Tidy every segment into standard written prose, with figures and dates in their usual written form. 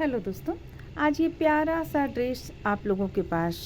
Hello दोस्तों, आज ये प्यारा सा ड्रेस आप लोगों के पास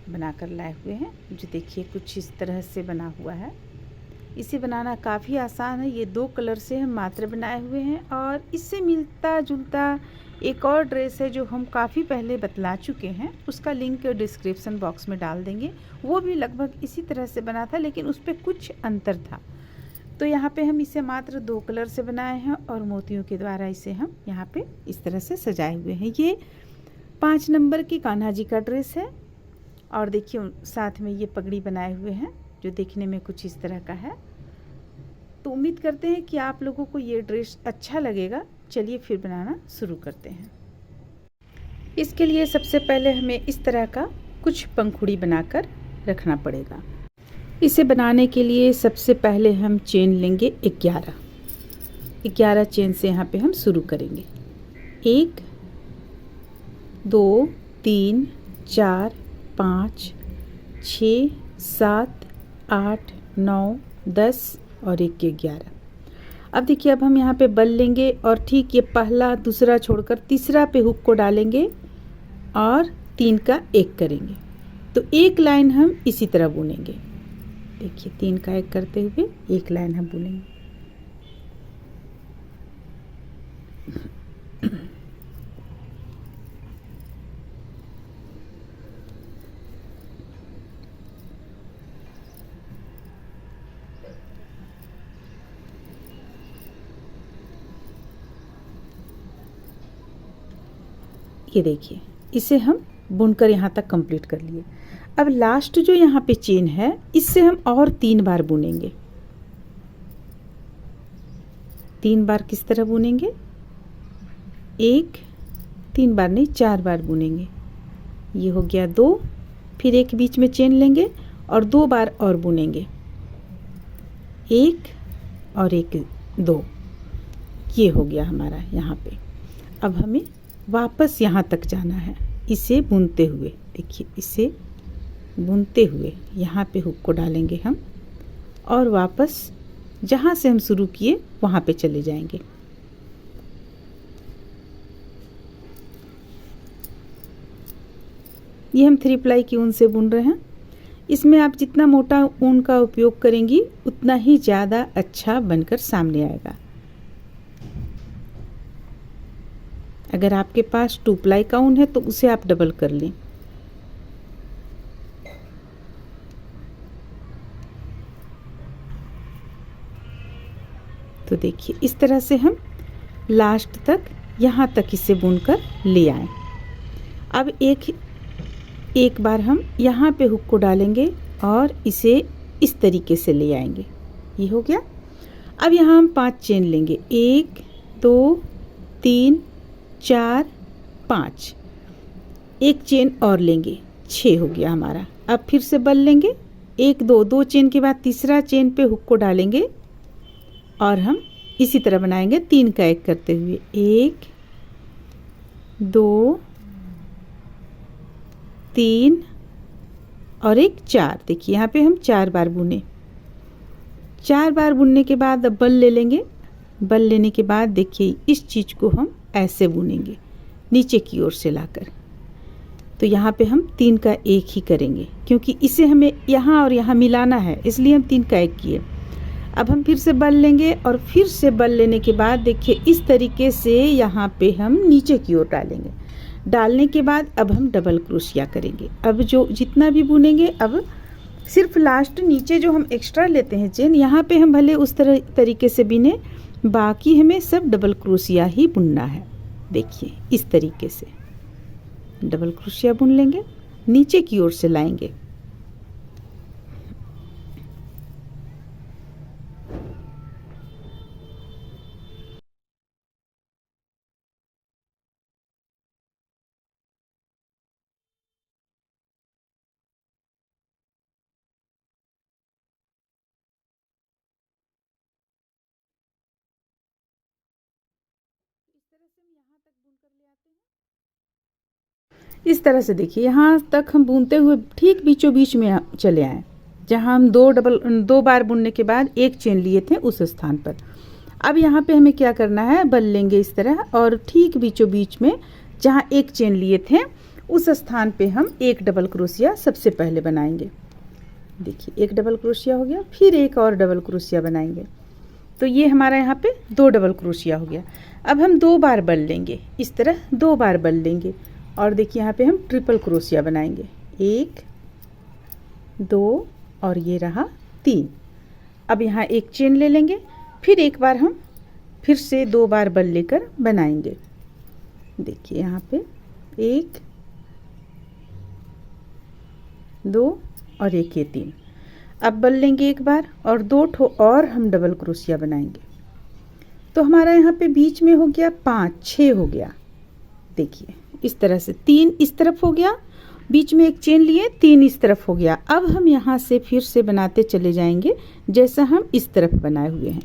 बनाकर लाए हुए हैं। जो देखिए कुछ इस तरह से बना हुआ है। इसे बनाना काफ़ी आसान है। ये 2 कलर से हम मात्र बनाए हुए हैं और इससे मिलता जुलता एक और ड्रेस है जो हम काफ़ी पहले बतला चुके हैं। उसका लिंक डिस्क्रिप्शन बॉक्स में डाल देंगे। वो भी लगभग इसी तरह से बना था, लेकिन उस पर कुछ अंतर था। तो यहाँ पे हम इसे मात्र 2 कलर से बनाए हैं और मोतियों के द्वारा इसे हम यहाँ पे इस तरह से सजाए हुए हैं। ये 5 नंबर की कान्हा जी का ड्रेस है और देखिए साथ में ये पगड़ी बनाए हुए हैं जो देखने में कुछ इस तरह का है। तो उम्मीद करते हैं कि आप लोगों को ये ड्रेस अच्छा लगेगा। चलिए फिर बनाना शुरू करते हैं। इसके लिए सबसे पहले हमें इस तरह का कुछ पंखुड़ी बनाकर रखना पड़ेगा। इसे बनाने के लिए सबसे पहले हम चेन लेंगे 11 चेन से यहाँ पे हम शुरू करेंगे। 1 2 3 4 5 6 7 8 9 10 और 1 11। अब देखिए, अब हम यहाँ पे बल लेंगे और ठीक ये पहला दूसरा छोड़कर तीसरा पे हुक को डालेंगे और 3 का 1 करेंगे। तो एक लाइन हम इसी तरह बुनेंगे। देखिए 3 का 1 करते हुए एक लाइन हम बुनेंगे। ये देखिए, इसे हम बुनकर यहाँ तक कंप्लीट कर लिए। अब लास्ट जो यहाँ पे चेन है, इससे हम और 3 बार बुनेंगे। 3 बार किस तरह बुनेंगे? 3 बार नहीं, 4 बार बुनेंगे। ये हो गया 2, फिर एक बीच में चेन लेंगे और 2 बार और बुनेंगे। 1 और 1 2, ये हो गया हमारा यहाँ पे। अब हमें वापस यहाँ तक जाना है इसे बुनते हुए। देखिए इसे बुनते हुए यहाँ पे हुक को डालेंगे हम और वापस जहाँ से हम शुरू किए वहाँ पे चले जाएंगे। ये हम 3 प्लाई की ऊन से बुन रहे हैं। इसमें आप जितना मोटा ऊन का उपयोग करेंगी उतना ही ज़्यादा अच्छा बनकर सामने आएगा। अगर आपके पास 2 प्लाई का ऊन है तो उसे आप डबल कर लें। तो देखिए इस तरह से हम लास्ट तक यहाँ तक इसे बुनकर ले आए। अब एक बार हम यहाँ पे हुक को डालेंगे और इसे इस तरीके से ले आएंगे। ये हो गया। अब यहाँ हम 5 चेन लेंगे। 1 2 3 4 5, एक चेन और लेंगे, 6 हो गया हमारा। अब फिर से बल लेंगे। 1 2 चेन के बाद तीसरा चेन पे हुक को डालेंगे और हम इसी तरह बनाएंगे 3 का 1 करते हुए। 1 2 3 और 1 4। देखिए यहाँ पे हम 4 बार बुने। 4 बार बुनने के बाद अब बल ले लेंगे। बल लेने के बाद देखिए इस चीज़ को हम ऐसे बुनेंगे नीचे की ओर से लाकर। तो यहाँ पे हम 3 का 1 ही करेंगे क्योंकि इसे हमें यहाँ और यहाँ मिलाना है, इसलिए हम 3 का 1 किए। अब हम फिर से बल लेंगे और फिर से बल लेने के बाद देखिए इस तरीके से यहाँ पे हम नीचे की ओर डालेंगे। डालने के बाद अब हम डबल क्रोशिया करेंगे। अब जो जितना भी बुनेंगे, अब सिर्फ लास्ट नीचे जो हम एक्स्ट्रा लेते हैं चेन, यहाँ पे हम भले उस तरीके से बिने, बाकी हमें सब डबल क्रोशिया ही बुनना है। देखिए इस तरीके से डबल क्रोशिया बुन लेंगे, नीचे की ओर से लाएंगे। इस तरह से देखिए यहाँ तक हम बुनते हुए ठीक बीचों बीच में चले आए, जहाँ हम 2 बार बुनने के बाद 1 चेन लिए थे उस स्थान पर। अब यहाँ पे हमें क्या करना है, बल लेंगे इस तरह और ठीक बीचों बीच में जहाँ एक चेन लिए थे उस स्थान पे हम एक डबल क्रोशिया सबसे पहले बनाएंगे। देखिए एक डबल क्रोशिया हो गया, फिर एक और डबल क्रोशिया बनाएंगे। तो ये हमारा यहाँ पे 2 डबल क्रोशिया हो गया। अब हम 2 बार बल लेंगे, इस तरह 2 बार बल लेंगे और देखिए यहाँ पे हम ट्रिपल क्रोशिया बनाएंगे। 1 2 और ये रहा 3। अब यहाँ एक चेन ले लेंगे, फिर एक बार हम फिर से 2 बार बल लेकर बनाएंगे। देखिए यहाँ पे 1 2 और एक ये 3। अब बल लेंगे एक बार और 2 ठो और हम डबल क्रोशिया बनाएंगे। तो हमारा यहाँ पे बीच में हो गया 5 6 हो गया। देखिए इस तरह से 3 इस तरफ हो गया, बीच में एक चेन लिए 3 इस तरफ हो गया। अब हम यहाँ से फिर से बनाते चले जाएंगे जैसा हम इस तरफ बनाए हुए हैं।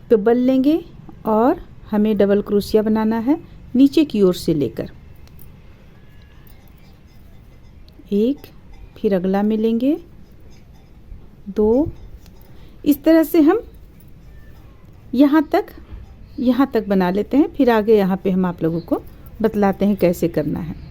तो बल लेंगे और हमें डबल क्रोशिया बनाना है नीचे की ओर से लेकर। 1 फिर अगला में लेंगे 2। इस तरह से हम यहाँ तक बना लेते हैं। फिर आगे यहाँ पे हम आप लोगों को बतलाते हैं कैसे करना है।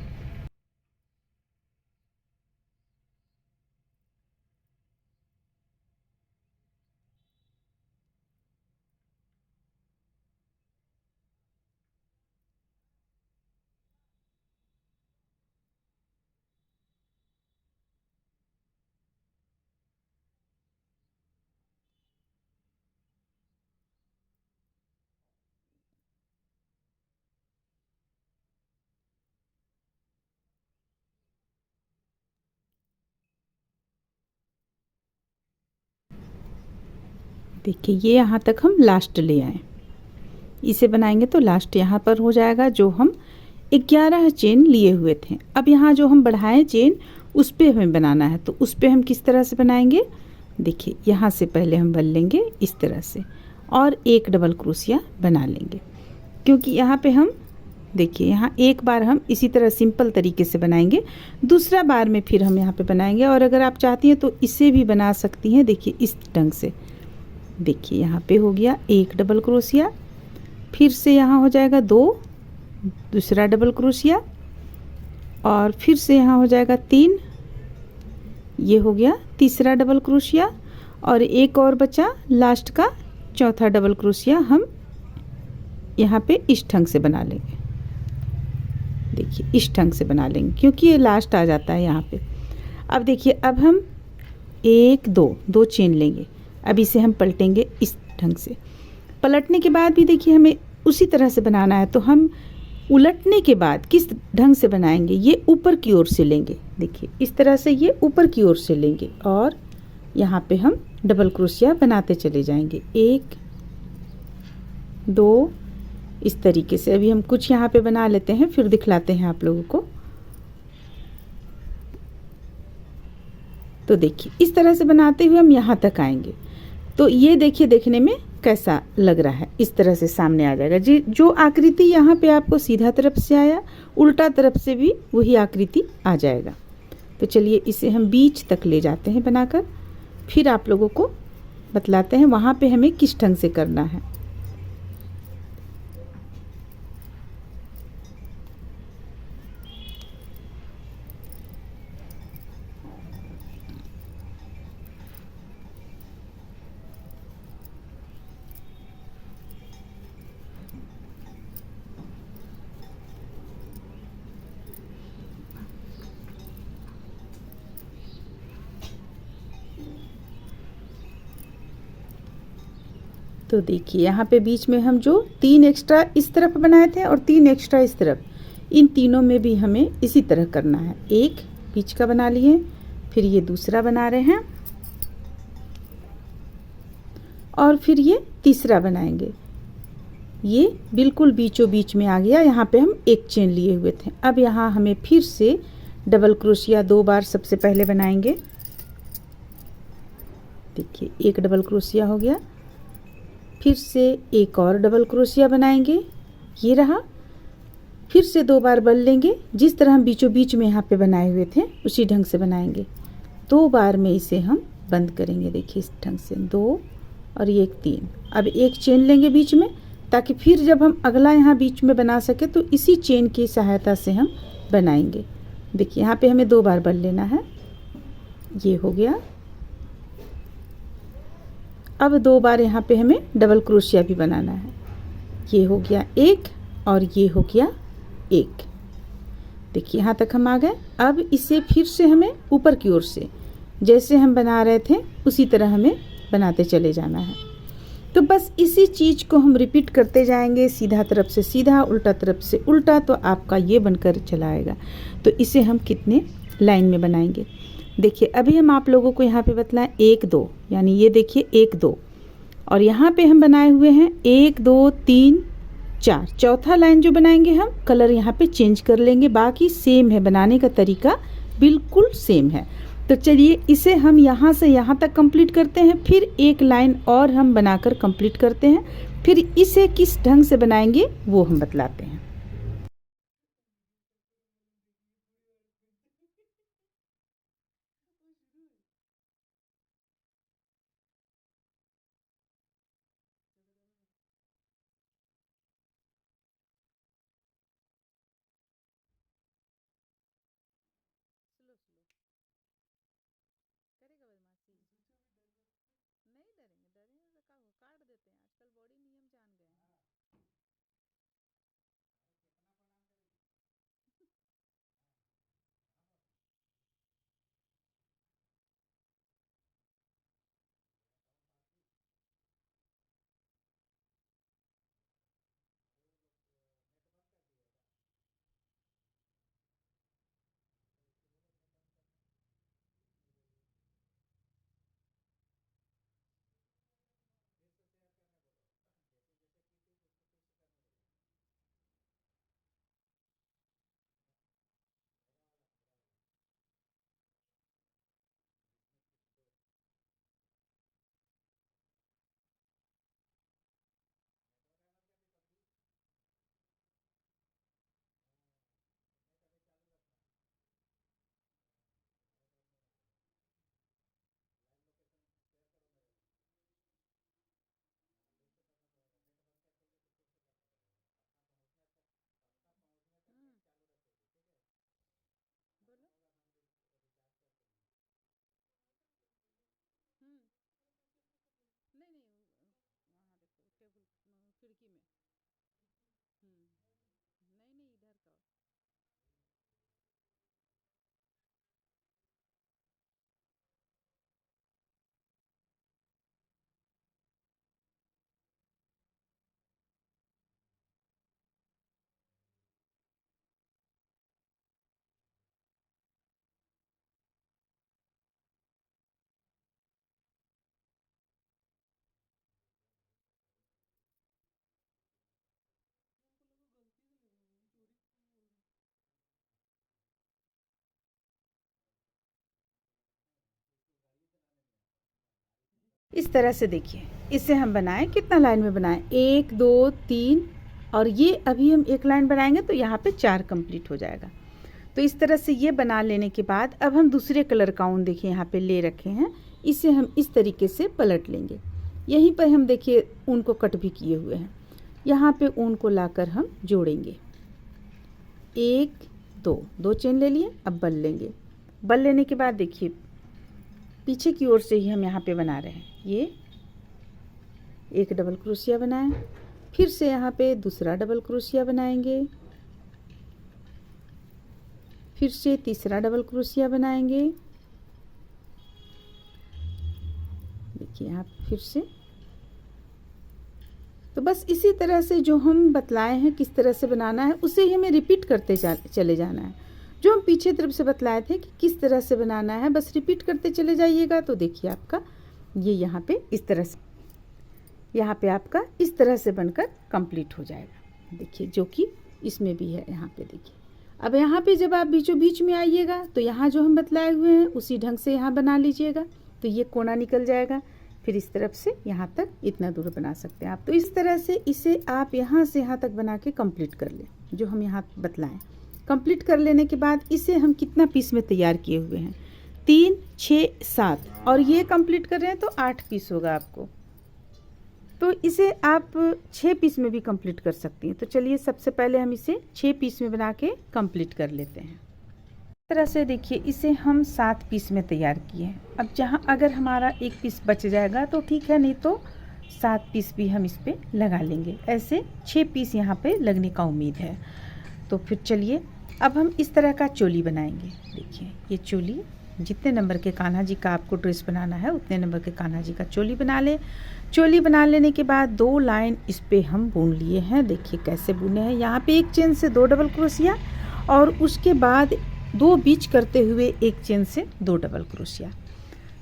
देखिए ये यहाँ तक हम लास्ट ले आए, इसे बनाएंगे तो लास्ट यहाँ पर हो जाएगा जो हम 11 चेन लिए हुए थे। अब यहाँ जो हम बढ़ाएं चेन उस पे हमें बनाना है। तो उस पे हम किस तरह से बनाएंगे, देखिए यहाँ से पहले हम बल लेंगे इस तरह से और एक डबल क्रोशिया बना लेंगे। क्योंकि यहाँ पे हम देखिए यहाँ एक बार हम इसी तरह सिंपल तरीके से बनाएंगे, दूसरा बार में फिर हम यहाँ पे बनाएंगे। और अगर आप चाहती हैं तो इसे भी बना सकती हैं। देखिए इस ढंग से, देखिए यहाँ पे हो गया एक डबल क्रोशिया, फिर से यहाँ हो जाएगा 2 दूसरा डबल क्रोशिया और फिर से यहाँ हो जाएगा 3, ये हो गया तीसरा डबल क्रोशिया और एक और बचा लास्ट का चौथा डबल क्रोशिया हम यहाँ पे इस ढंग से बना लेंगे। देखिए इस ढंग से बना लेंगे क्योंकि ये लास्ट आ जाता है यहाँ पे। अब देखिए अब हम 1 2 चेन लेंगे। अब इसे हम पलटेंगे इस ढंग से। पलटने के बाद भी देखिए हमें उसी तरह से बनाना है। तो हम उलटने के बाद किस ढंग से बनाएंगे, ये ऊपर की ओर से लेंगे। देखिए इस तरह से ये ऊपर की ओर से लेंगे और यहाँ पे हम डबल क्रोशिया बनाते चले जाएंगे। 1 2 इस तरीके से। अभी हम कुछ यहाँ पे बना लेते हैं फिर दिखलाते हैं आप लोगों को। तो देखिए इस तरह से बनाते हुए हम यहाँ तक आएंगे। तो ये देखिए देखने में कैसा लग रहा है, इस तरह से सामने आ जाएगा। जी जो आकृति यहाँ पे आपको सीधा तरफ से आया, उल्टा तरफ से भी वही आकृति आ जाएगा। तो चलिए इसे हम बीच तक ले जाते हैं बनाकर, फिर आप लोगों को बतलाते हैं वहाँ पे हमें किस ढंग से करना है। तो देखिए यहाँ पे बीच में हम जो 3 एक्स्ट्रा इस तरफ बनाए थे और 3 एक्स्ट्रा इस तरफ, इन तीनों में भी हमें इसी तरह करना है। एक बीच का बना लिए, फिर ये दूसरा बना रहे हैं और फिर ये तीसरा बनाएंगे। ये बिल्कुल बीचों बीच में आ गया। यहाँ पे हम एक चेन लिए हुए थे। अब यहाँ हमें फिर से डबल क्रोशिया 2 बार सबसे पहले बनाएंगे। देखिए एक डबल क्रोशिया हो गया, फिर से एक और डबल क्रोशिया बनाएंगे, ये रहा। फिर से 2 बार बल लेंगे, जिस तरह हम बीचों बीच में यहाँ पे बनाए हुए थे उसी ढंग से बनाएंगे। 2 बार में इसे हम बंद करेंगे। देखिए इस ढंग से 2 और ये 3। अब एक चेन लेंगे बीच में, ताकि फिर जब हम अगला यहाँ बीच में बना सके तो इसी चेन की सहायता से हम बनाएंगे। देखिए यहाँ पे हमें 2 बार बन लेना है, ये हो गया। अब 2 बार यहाँ पे हमें डबल क्रोशिया भी बनाना है, ये हो गया 1 और ये हो गया 1। देखिए यहाँ तक हम आ गए। अब इसे फिर से हमें ऊपर की ओर से जैसे हम बना रहे थे उसी तरह हमें बनाते चले जाना है। तो बस इसी चीज़ को हम रिपीट करते जाएंगे, सीधा तरफ से सीधा, उल्टा तरफ से उल्टा, तो आपका ये बनकर चला आएगा। तो इसे हम कितने लाइन में बनाएंगे, देखिए अभी हम आप लोगों को यहाँ पे बतलाएं 1 2, यानी ये देखिए 1 2, और यहाँ पे हम बनाए हुए हैं 1 2 3 4। चौथा लाइन जो बनाएंगे हम कलर यहाँ पे चेंज कर लेंगे, बाकी सेम है, बनाने का तरीका बिल्कुल सेम है। तो चलिए इसे हम यहाँ से यहाँ तक कंप्लीट करते हैं, फिर एक लाइन और हम बनाकर कंप्लीट करते हैं, फिर इसे किस ढंग से बनाएंगे वो हम बतलाते हैं। नहीं डरेंगे, डरेंगे तो क्या हो, काट देते हैं, आजकल बॉडी नियम जान गए हैं। बोलो। नहीं नहीं, वहाँ देखो टेबल, खिड़की में। नहीं नहीं, इधर का। इस तरह से देखिए इसे हम बनाएं, कितना लाइन में बनाएं, 1 2 3, और ये अभी हम एक लाइन बनाएंगे तो यहाँ पे 4 कंप्लीट हो जाएगा। तो इस तरह से ये बना लेने के बाद अब हम दूसरे कलर का ऊन देखिए यहाँ पे ले रखे हैं, इसे हम इस तरीके से पलट लेंगे। यहीं पर हम देखिए ऊन को कट भी किए हुए हैं, यहाँ पे ऊन को लाकर हम जोड़ेंगे। 1 2 चेन ले लिए, अब बल लेंगे। बल लेने के बाद देखिए पीछे की ओर से ही हम यहाँ पे बना रहे हैं, ये एक डबल क्रोशिया बनाएं, फिर से यहाँ पे दूसरा डबल क्रोशिया बनाएंगे, फिर से तीसरा डबल क्रोशिया बनाएंगे। देखिए यहाँ फिर से। तो बस इसी तरह से जो हम बतलाए हैं किस तरह से बनाना है उसे ही हमें रिपीट करते चले जाना है। जो हम पीछे तरफ से बतलाए थे कि किस तरह से बनाना है, बस रिपीट करते चले जाइएगा। तो देखिए आपका ये यहाँ पे इस तरह से, यहाँ पे आपका इस तरह से बनकर कंप्लीट हो जाएगा। देखिए जो कि इसमें भी है, यहाँ पे देखिए। अब यहाँ पे जब आप बीचों बीच में आइएगा तो यहाँ जो हम बतलाए हुए हैं उसी ढंग से यहाँ बना लीजिएगा, तो ये कोना निकल जाएगा। फिर इस तरफ से यहाँ तक इतना दूर बना सकते हैं आप। तो इस तरह से इसे आप यहाँ से यहाँ तक बना के कंप्लीट कर लें, जो हम यहाँ बतलाएं। कंप्लीट कर लेने के बाद इसे हम कितना पीस में तैयार किए हुए हैं, 3 6 7, और ये कंप्लीट कर रहे हैं तो 8 पीस होगा आपको। तो इसे आप 6 पीस में भी कंप्लीट कर सकती हैं। तो चलिए सबसे पहले हम इसे 6 पीस में बना के कंप्लीट कर लेते हैं। इस तरह से देखिए इसे हम 7 पीस में तैयार किए हैं। अब जहाँ अगर हमारा 1 पीस बच जाएगा तो ठीक है, नहीं तो 7 पीस भी हम इस पे लगा लेंगे। ऐसे 6 पीस यहाँ पे लगने का उम्मीद है। तो फिर चलिए अब हम इस तरह का चोली बनाएंगे। देखिए ये चोली, जितने नंबर के कान्हा जी का आपको ड्रेस बनाना है उतने नंबर के कान्हा जी का चोली बना ले। चोली बना लेने के बाद 2 लाइन इस पे हम बुन लिए हैं। देखिए कैसे बुने हैं। यहाँ पे 1 चेन से 2 डबल क्रोशिया और उसके बाद 2 बीच करते हुए 1 चेन से 2 डबल क्रोशिया।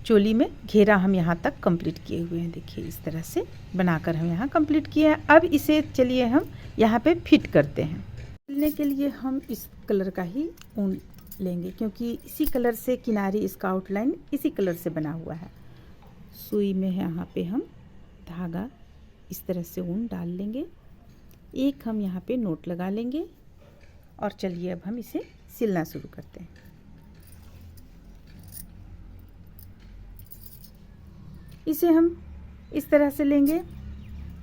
चोली में घेरा हम यहाँ तक कंप्लीट किए हुए हैं। देखिए इस तरह से बनाकर हम यहाँ कंप्लीट किए हैं। अब इसे चलिए हम यहाँ पे फिट करते हैं। सिलने के लिए हम इस कलर का ही ऊन लेंगे, क्योंकि इसी कलर से किनारी इसका आउटलाइन इसी कलर से बना हुआ है। सुई में यहाँ पे हम धागा इस तरह से ऊन डाल लेंगे। एक हम यहाँ पे नोट लगा लेंगे और चलिए अब हम इसे सिलना शुरू करते हैं। इसे हम इस तरह से लेंगे।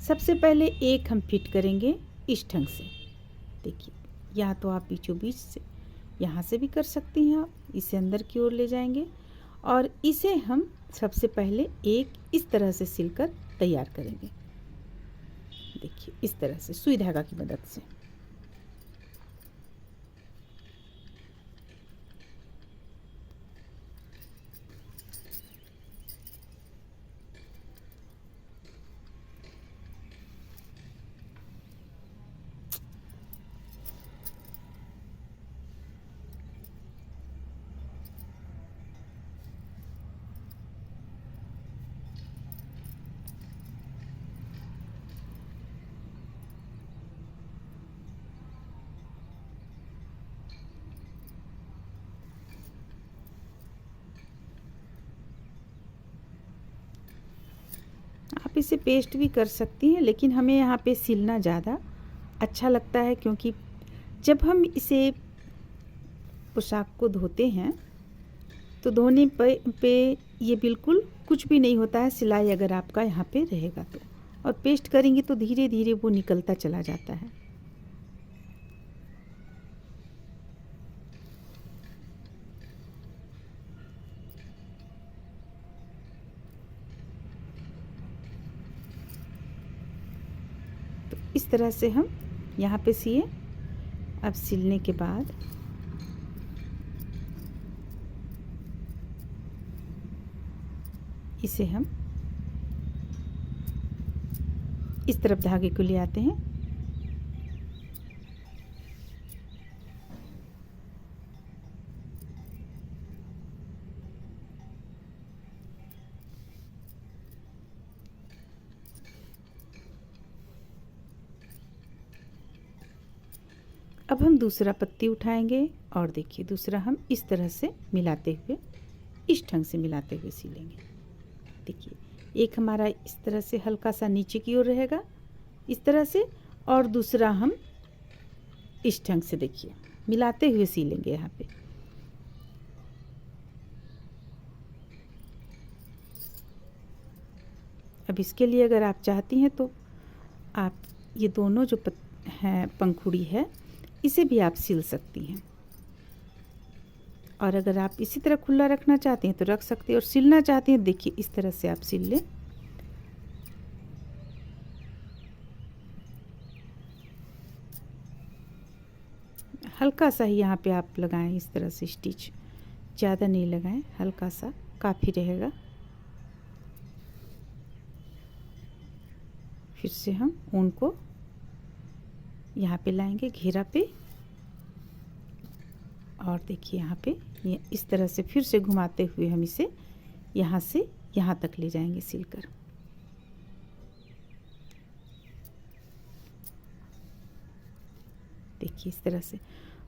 सबसे पहले एक हम फिट करेंगे इस ढंग से। देखिए या तो आप बीचों बीच से यहाँ से भी कर सकती हैं, आप इसे अंदर की ओर ले जाएंगे और इसे हम सबसे पहले एक इस तरह से सिलकर तैयार करेंगे। देखिए इस तरह से सुई धागा की मदद से। आप इसे पेस्ट भी कर सकती हैं, लेकिन हमें यहाँ पे सिलना ज़्यादा अच्छा लगता है, क्योंकि जब हम इसे पोशाक को धोते हैं तो धोने पे ये बिल्कुल कुछ भी नहीं होता है, सिलाई अगर आपका यहाँ पे रहेगा तो। और पेस्ट करेंगे तो धीरे धीरे वो निकलता चला जाता है। तो इस तरह से हम यहाँ पे सिए। अब सिलने के बाद इसे हम इस तरफ धागे को ले आते हैं। अब हम दूसरा पत्ती उठाएंगे और देखिए दूसरा हम इस तरह से मिलाते हुए, इस ढंग से मिलाते हुए सिलेंगे। देखिए एक हमारा इस तरह से हल्का सा नीचे की ओर रहेगा इस तरह से, और दूसरा हम इस ढंग से देखिए मिलाते हुए सिलेंगे यहाँ पे। अब इसके लिए अगर आप चाहती हैं तो आप ये दोनों जो हैं पंखुड़ी है इसे भी आप सिल सकती हैं, और अगर आप इसी तरह खुला रखना चाहते हैं तो रख सकते हैं, और सिलना चाहते हैं देखिए इस तरह से आप सिल लें। हल्का सा ही यहाँ पे आप लगाएं इस तरह से स्टिच, ज़्यादा नहीं लगाएं, हल्का सा काफ़ी रहेगा। फिर से हम ऊन को यहाँ पे लाएंगे घेरा पे, और देखिए यहाँ पे ये इस तरह से फिर से घुमाते हुए हम इसे यहाँ से यहाँ तक ले जाएंगे सिलकर। देखिए इस तरह से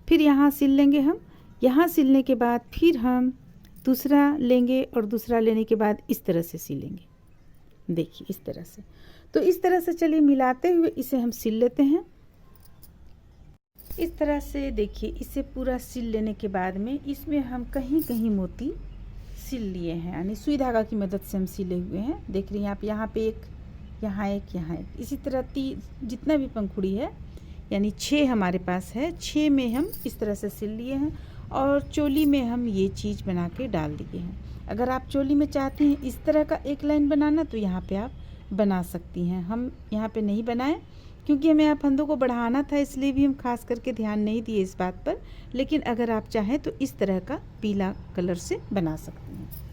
फिर यहाँ सिल लेंगे हम। यहाँ सिलने के बाद फिर हम दूसरा लेंगे और दूसरा लेने के बाद इस तरह से सिलेंगे। देखिए इस तरह से। तो इस तरह से चलिए मिलाते हुए इसे हम सिल लेते हैं। इस तरह से देखिए इसे पूरा सिल लेने के बाद में इसमें हम कहीं कहीं मोती सिल लिए हैं, यानी सुई धागा की मदद से हम सिले हुए हैं। देख रही हैं आप यहाँ पे एक यहाँ एक, यहाँ एक, इसी तरह जितना भी पंखुड़ी है यानी 6 हमारे पास है, 6 में हम इस तरह से सिल लिए हैं और चोली में हम ये चीज़ बना के डाल दिए हैं। अगर आप चोली में चाहती हैं इस तरह का एक लाइन बनाना तो यहाँ पे आप बना सकती हैं। हम यहाँ पे नहीं बनाए क्योंकि हमें यहाँ फंदों को बढ़ाना था, इसलिए भी हम खास करके ध्यान नहीं दिए इस बात पर। लेकिन अगर आप चाहें तो इस तरह का पीला कलर से बना सकती हैं।